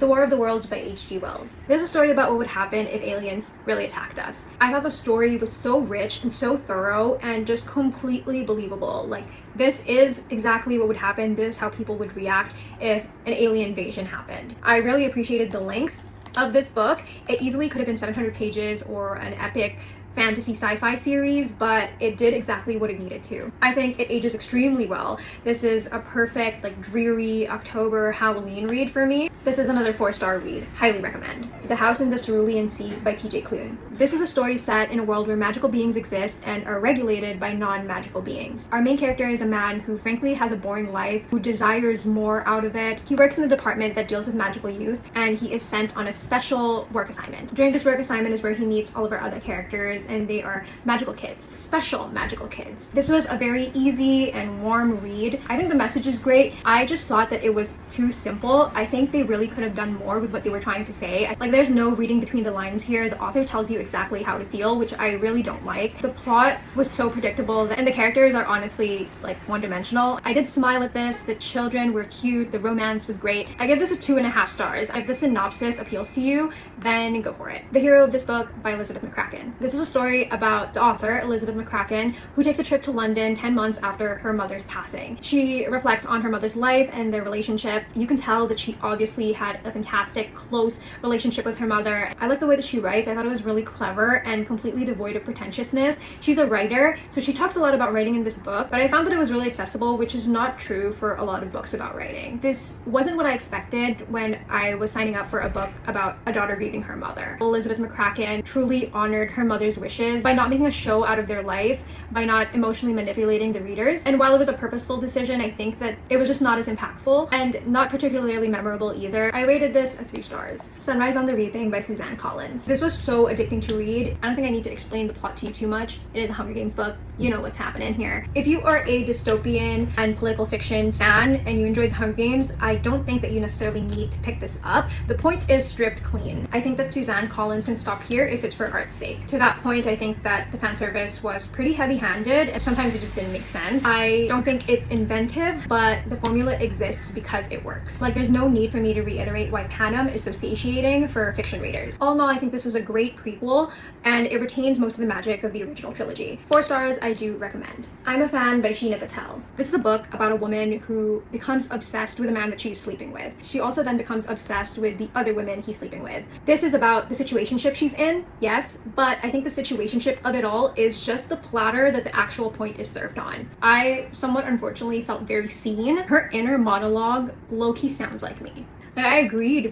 The War of the Worlds by H.G. Wells. There's a story about what would happen if aliens really attacked us. I thought the story was so rich and so thorough and just completely believable. Like, this is exactly what would happen. This is how people would react if an alien invasion happened. I really appreciated the length of this book. It easily could have been 700 pages or an epic fantasy sci-fi series, but it did exactly what it needed to. I think it ages extremely well. This is a perfect, like, dreary October Halloween read for me. This is another 4-star read. Highly recommend. The House in the Cerulean Sea by T.J. Klune. This is a story set in a world where magical beings exist and are regulated by non-magical beings. Our main character is a man who frankly has a boring life, who desires more out of it. He works in the department that deals with magical youth, and he is sent on a special work assignment. During this work assignment is where he meets all of our other characters, and they are magical kids, special magical kids. This was a very easy and warm read. I think the message is great. I just thought that it was too simple. I think they really could have done more with what they were trying to say. Like, there's no reading between the lines here. The author tells you exactly how to feel, which I really don't like. The plot was so predictable, and the characters are honestly, like, one-dimensional. I did smile at this. The children were cute. The romance was great. I give this a 2.5 stars. If the synopsis appeals to you, then go for it. The hero of this book by Elizabeth McCracken. This is a story about the author, Elizabeth McCracken, who takes a trip to London 10 months after her mother's passing. She reflects on her mother's life and their relationship. You can tell that she obviously had a fantastic, close relationship with her mother. I like the way that she writes. I thought it was really clever and completely devoid of pretentiousness. She's a writer, so she talks a lot about writing in this book, but I found that it was really accessible, which is not true for a lot of books about writing. This wasn't what I expected when I was signing up for a book about a daughter grieving her mother. Elizabeth McCracken truly honored her mother's wishes by not making a show out of their life, by not emotionally manipulating the readers. And while it was a purposeful decision, I think that it was just not as impactful and not particularly memorable either. I rated this a 3 stars. Sunrise on the Reaping by Suzanne Collins. This was so addicting to read. I don't think I need to explain the plot to you too much. It is a Hunger Games book. You know what's happening here. If you are a dystopian and political fiction fan and you enjoyed the Hunger Games, I don't think that you necessarily need to pick this up. The point is stripped clean. I think that Suzanne Collins can stop here if it's for art's sake. To that point, I think that the fan service was pretty heavy-handed and sometimes it just didn't make sense. I don't think it's inventive, but the formula exists because it works. Like, there's no need for me to reiterate why Panem is so satiating for fiction readers. All in all, I think this was a great prequel and it retains most of the magic of the original trilogy. 4 stars, I do recommend. I'm a Fan by Sheena Patel. This is a book about a woman who becomes obsessed with a man that she's sleeping with. She also then becomes obsessed with the other women he's sleeping with. This is about the situationship she's in, yes, but I think the situationship of it all is just the platter that the actual point is served on. I somewhat unfortunately felt very seen. Her inner monologue low-key sounds like me. Like, I agreed with